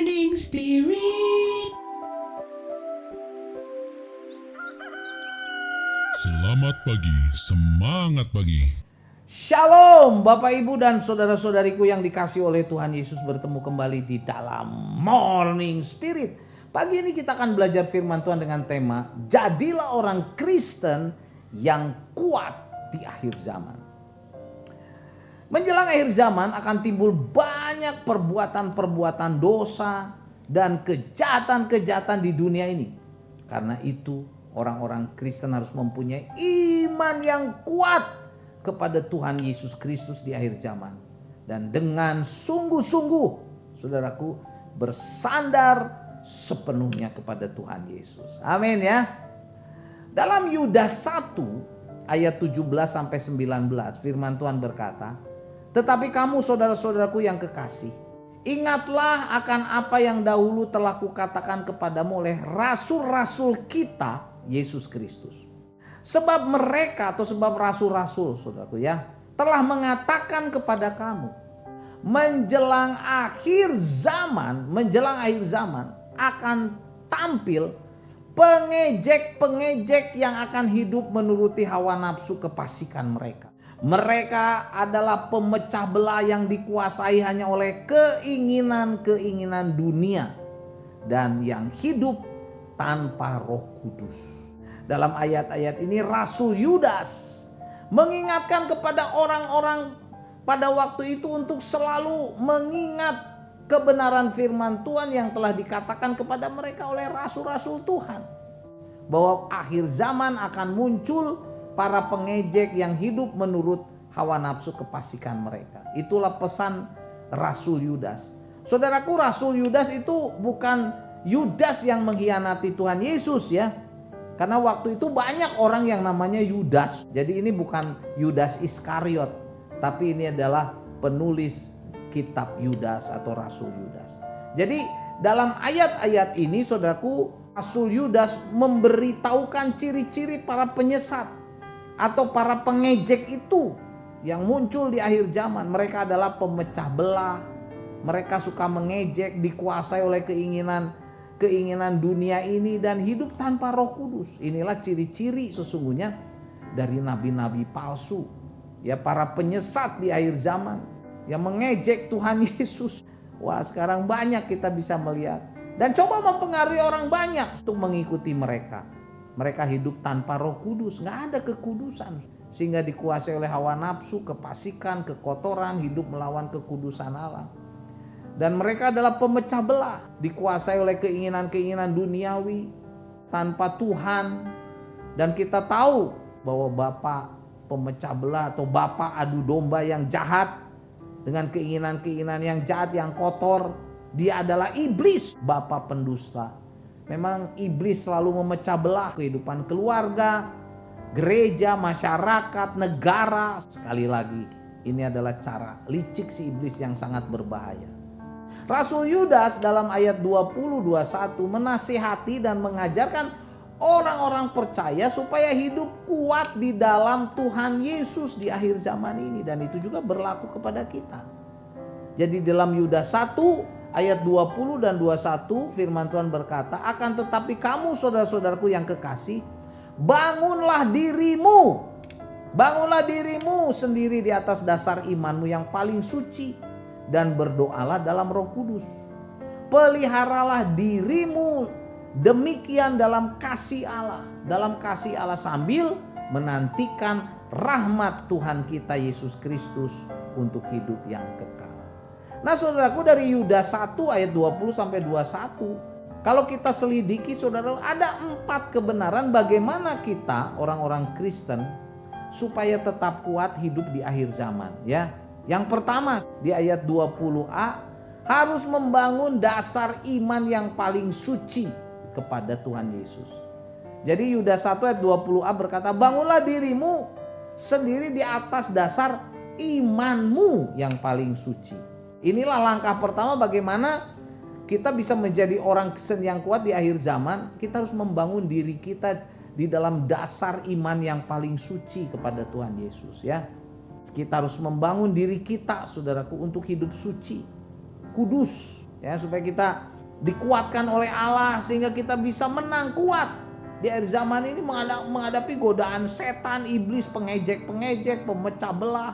Morning Spirit. Selamat pagi, semangat pagi. Shalom Bapak Ibu dan saudara-saudariku yang dikasihi oleh Tuhan Yesus, bertemu kembali di dalam Morning Spirit. Pagi ini kita akan belajar firman Tuhan dengan tema Jadilah orang Kristen yang kuat di akhir zaman. Menjelang akhir zaman akan timbul banyak perbuatan-perbuatan dosa dan kejahatan-kejahatan di dunia ini. Karena itu orang-orang Kristen harus mempunyai iman yang kuat kepada Tuhan Yesus Kristus di akhir zaman. Dan dengan sungguh-sungguh saudaraku bersandar sepenuhnya kepada Tuhan Yesus. Amin ya. Dalam Yudas 1 ayat 17 sampai 19 firman Tuhan berkata, "Tetapi kamu saudara-saudaraku yang kekasih, ingatlah akan apa yang dahulu telah kukatakan kepadamu oleh rasul-rasul kita Yesus Kristus. Sebab mereka atau sebab rasul-rasul saudaraku ya telah mengatakan kepada kamu, menjelang akhir zaman akan tampil pengejek-pengejek yang akan hidup menuruti hawa nafsu kefasikan mereka. Mereka adalah pemecah belah yang dikuasai hanya oleh keinginan-keinginan dunia dan yang hidup tanpa Roh Kudus." Dalam ayat-ayat ini Rasul Yudas mengingatkan kepada orang-orang pada waktu itu untuk selalu mengingat kebenaran firman Tuhan yang telah dikatakan kepada mereka oleh rasul-rasul Tuhan. Bahwa akhir zaman akan muncul para pengejek yang hidup menurut hawa nafsu kefasikan mereka. Itulah pesan Rasul Yudas. Saudaraku, Rasul Yudas itu bukan Yudas yang mengkhianati Tuhan Yesus ya. Karena waktu itu banyak orang yang namanya Yudas. Jadi ini bukan Yudas Iskariot, tapi ini adalah penulis kitab Yudas atau Rasul Yudas. Jadi dalam ayat-ayat ini saudaraku, Rasul Yudas memberitahukan ciri-ciri para penyesat atau para pengejek itu yang muncul di akhir zaman. Mereka adalah pemecah belah. Mereka suka mengejek, dikuasai oleh keinginan dunia ini dan hidup tanpa Roh Kudus. Inilah ciri-ciri sesungguhnya dari nabi-nabi palsu. Ya, para penyesat di akhir zaman yang mengejek Tuhan Yesus. Wah, sekarang banyak kita bisa melihat dan coba mempengaruhi orang banyak untuk mengikuti mereka. Mereka hidup tanpa Roh Kudus, nggak ada kekudusan, sehingga dikuasai oleh hawa nafsu, kefasikan, kekotoran, hidup melawan kekudusan Allah. Dan mereka adalah pemecah belah, dikuasai oleh keinginan-keinginan duniawi tanpa Tuhan. Dan kita tahu bahwa bapa pemecah belah atau bapa adu domba yang jahat dengan keinginan-keinginan yang jahat, yang kotor, dia adalah iblis, bapa pendusta. Memang iblis selalu memecah belah kehidupan keluarga, gereja, masyarakat, negara. Sekali lagi, ini adalah cara licik si iblis yang sangat berbahaya. Rasul Yudas dalam ayat 20-21 menasihati dan mengajarkan orang-orang percaya supaya hidup kuat di dalam Tuhan Yesus di akhir zaman ini. Dan itu juga berlaku kepada kita. Jadi dalam Yudas 1 ayat 20 dan 21 firman Tuhan berkata, "Akan tetapi kamu saudara-saudaraku yang kekasih, bangunlah dirimu sendiri di atas dasar imanmu yang paling suci dan berdoalah dalam Roh Kudus. Peliharalah dirimu demikian dalam kasih Allah sambil menantikan rahmat Tuhan kita Yesus Kristus untuk hidup yang kekal." Nah saudaraku, dari Yudas 1 ayat 20 sampai 21. Kalau kita selidiki saudara, ada 4 kebenaran bagaimana kita orang-orang Kristen supaya tetap kuat hidup di akhir zaman ya. Yang pertama di ayat 20a, harus membangun dasar iman yang paling suci kepada Tuhan Yesus. Jadi Yudas 1 ayat 20a berkata, "Bangunlah dirimu sendiri di atas dasar imanmu yang paling suci." Inilah langkah pertama bagaimana kita bisa menjadi orang Kristen yang kuat di akhir zaman. Kita harus membangun diri kita di dalam dasar iman yang paling suci kepada Tuhan Yesus ya. Kita harus membangun diri kita saudaraku untuk hidup suci, kudus ya, supaya kita dikuatkan oleh Allah sehingga kita bisa menang kuat di akhir zaman ini menghadapi godaan setan, iblis, pengejek-pengejek, pemecah belah,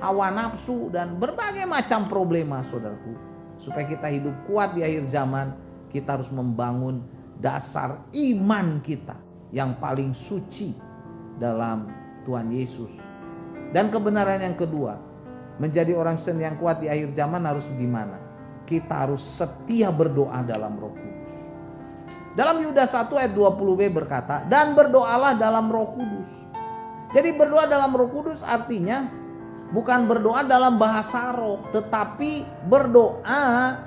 hawa nafsu, dan berbagai macam problema, saudaraku. Supaya kita hidup kuat di akhir zaman, kita harus membangun dasar iman kita yang paling suci dalam Tuhan Yesus. Dan kebenaran yang kedua, menjadi orang Kristen yang kuat di akhir zaman harus gimana? Kita harus setia berdoa dalam Roh Kudus. Dalam Yudas 1 ayat 20b berkata, dan berdoalah dalam Roh Kudus. Jadi berdoa dalam Roh Kudus artinya bukan berdoa dalam bahasa roh, tetapi berdoa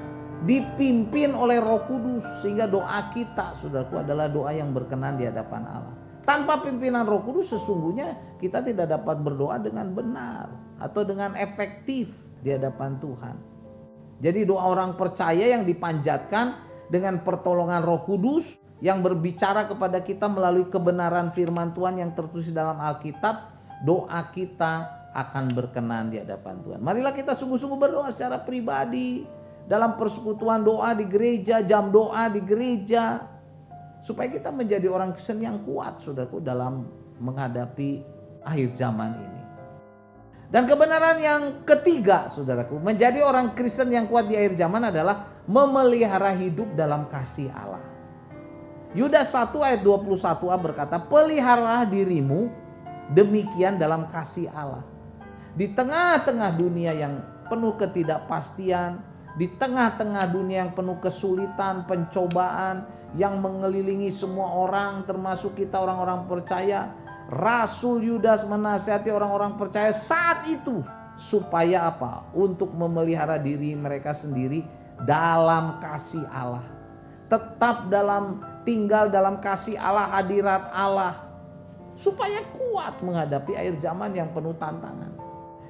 dipimpin oleh Roh Kudus, sehingga doa kita, saudaraku, adalah doa yang berkenan di hadapan Allah. Tanpa pimpinan Roh Kudus sesungguhnya kita tidak dapat berdoa dengan benar atau dengan efektif di hadapan Tuhan. Jadi doa orang percaya yang dipanjatkan dengan pertolongan Roh Kudus yang berbicara kepada kita melalui kebenaran firman Tuhan yang tertulis dalam Alkitab, doa kita akan berkenan di hadapan Tuhan. Marilah kita sungguh-sungguh berdoa secara pribadi, dalam persekutuan doa di gereja, jam doa di gereja, supaya kita menjadi orang Kristen yang kuat, saudaraku, dalam menghadapi akhir zaman ini. Dan kebenaran yang ketiga, saudaraku, menjadi orang Kristen yang kuat di akhir zaman adalah memelihara hidup dalam kasih Allah. Yudas 1 ayat 21a berkata, peliharalah dirimu demikian dalam kasih Allah. Di tengah-tengah dunia yang penuh ketidakpastian, di tengah-tengah dunia yang penuh kesulitan, pencobaan yang mengelilingi semua orang, termasuk kita orang-orang percaya, Rasul Yudas menasihati orang-orang percaya saat itu supaya apa? Untuk memelihara diri mereka sendiri dalam kasih Allah. Tetap tinggal dalam kasih Allah, hadirat Allah, supaya kuat menghadapi akhir zaman yang penuh tantangan.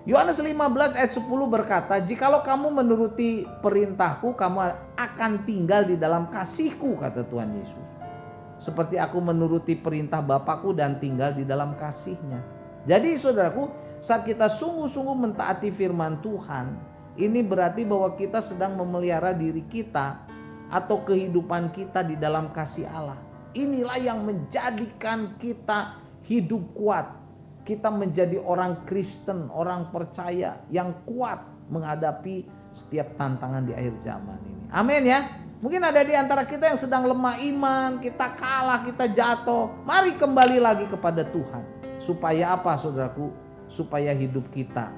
Yohanes 15 ayat 10 berkata, jikalau kamu menuruti perintahku, kamu akan tinggal di dalam kasihku, kata Tuhan Yesus. Seperti aku menuruti perintah Bapakku dan tinggal di dalam kasihnya. Jadi saudaraku, saat kita sungguh-sungguh mentaati firman Tuhan, ini berarti bahwa kita sedang memelihara diri kita atau kehidupan kita di dalam kasih Allah. Inilah yang menjadikan kita hidup kuat. Kita menjadi orang Kristen, orang percaya yang kuat menghadapi setiap tantangan di akhir zaman ini. Amin ya. Mungkin ada di antara kita yang sedang lemah iman, kita kalah, kita jatuh. Mari kembali lagi kepada Tuhan. Supaya apa, saudaraku? Supaya hidup kita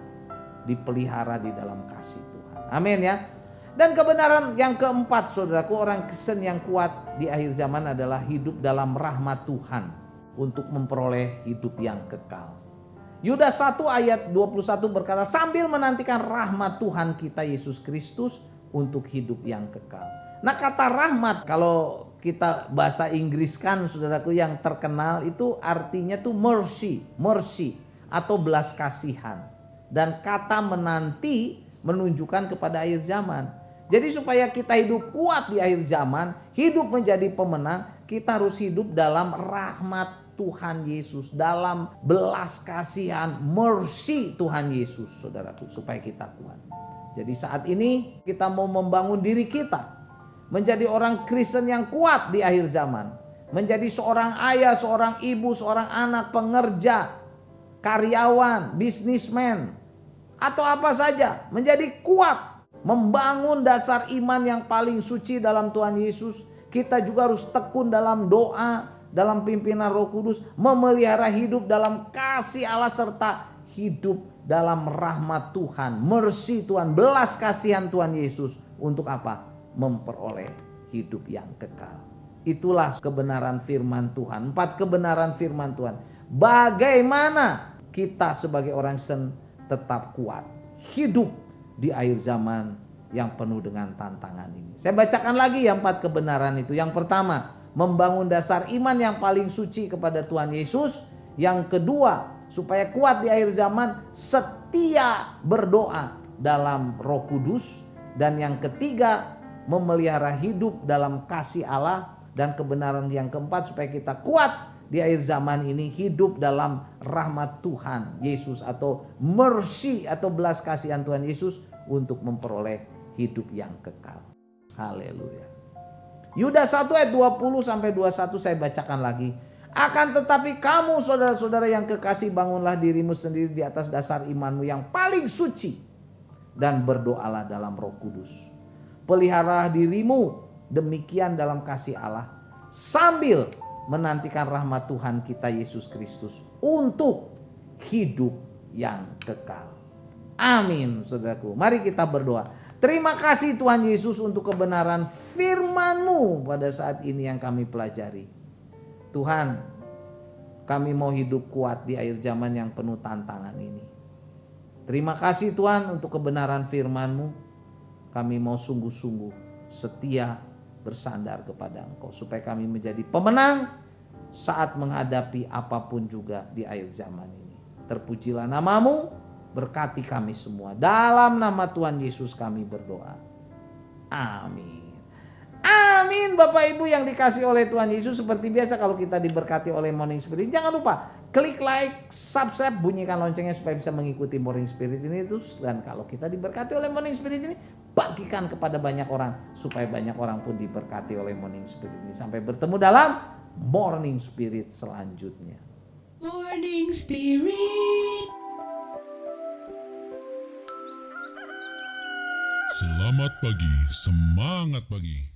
dipelihara di dalam kasih Tuhan. Amin ya. Dan kebenaran yang keempat, saudaraku, orang Kristen yang kuat di akhir zaman adalah hidup dalam rahmat Tuhan untuk memperoleh hidup yang kekal. Yudas 1 ayat 21 berkata, sambil menantikan rahmat Tuhan kita Yesus Kristus untuk hidup yang kekal. Nah, kata rahmat kalau kita bahasa Inggriskan, saudaraku, yang terkenal itu artinya tuh mercy atau belas kasihan. Dan kata menanti menunjukkan kepada akhir zaman. Jadi supaya kita hidup kuat di akhir zaman, hidup menjadi pemenang, kita harus hidup dalam rahmat Tuhan Yesus, dalam belas kasihan, mercy Tuhan Yesus, saudaraku, supaya kita kuat. Jadi saat ini kita mau membangun diri kita menjadi orang Kristen yang kuat di akhir zaman. Menjadi seorang ayah, seorang ibu, seorang anak, pengerja, karyawan, bisnismen, atau apa saja. Menjadi kuat, membangun dasar iman yang paling suci dalam Tuhan Yesus. Kita juga harus tekun dalam doa, dalam pimpinan Roh Kudus, memelihara hidup dalam kasih Allah serta hidup dalam rahmat Tuhan, mercy Tuhan, belas kasihan Tuhan Yesus. Untuk apa? Memperoleh hidup yang kekal. Itulah kebenaran firman Tuhan. 4 kebenaran firman Tuhan. Bagaimana kita sebagai orang Kristen tetap kuat hidup di akhir zaman yang penuh dengan tantangan ini. Saya bacakan lagi ya 4 kebenaran itu. Yang pertama, membangun dasar iman yang paling suci kepada Tuhan Yesus. Yang kedua, supaya kuat di akhir zaman, setia berdoa dalam Roh Kudus. Dan yang ketiga, memelihara hidup dalam kasih Allah. Dan kebenaran yang keempat, supaya kita kuat di akhir zaman ini, hidup dalam rahmat Tuhan Yesus atau mercy atau belas kasihan Tuhan Yesus untuk memperoleh hidup yang kekal. Haleluya. Yudas 1 ayat 20 sampai 21 saya bacakan lagi. Akan tetapi kamu saudara-saudara yang kekasih, bangunlah dirimu sendiri di atas dasar imanmu yang paling suci, dan berdoalah dalam Roh Kudus. Peliharalah dirimu demikian dalam kasih Allah, sambil menantikan rahmat Tuhan kita Yesus Kristus untuk hidup yang kekal. Amin, saudaraku. Mari kita berdoa. Terima kasih Tuhan Yesus untuk kebenaran firman-Mu pada saat ini yang kami pelajari. Tuhan, kami mau hidup kuat di akhir zaman yang penuh tantangan ini. Terima kasih Tuhan untuk kebenaran firman-Mu. Kami mau sungguh-sungguh setia bersandar kepada Engkau, supaya kami menjadi pemenang saat menghadapi apapun juga di akhir zaman ini. Terpujilah nama-Mu, berkati kami semua. Dalam nama Tuhan Yesus kami berdoa. Amin. Amin. Bapak Ibu yang dikasih oleh Tuhan Yesus, seperti biasa kalau kita diberkati oleh Morning Spirit, jangan lupa klik like, subscribe, bunyikan loncengnya supaya bisa mengikuti Morning Spirit ini terus. Dan kalau kita diberkati oleh Morning Spirit ini, bagikan kepada banyak orang supaya banyak orang pun diberkati oleh Morning Spirit ini. Sampai bertemu dalam Morning Spirit selanjutnya. Morning Spirit. Selamat pagi, semangat pagi.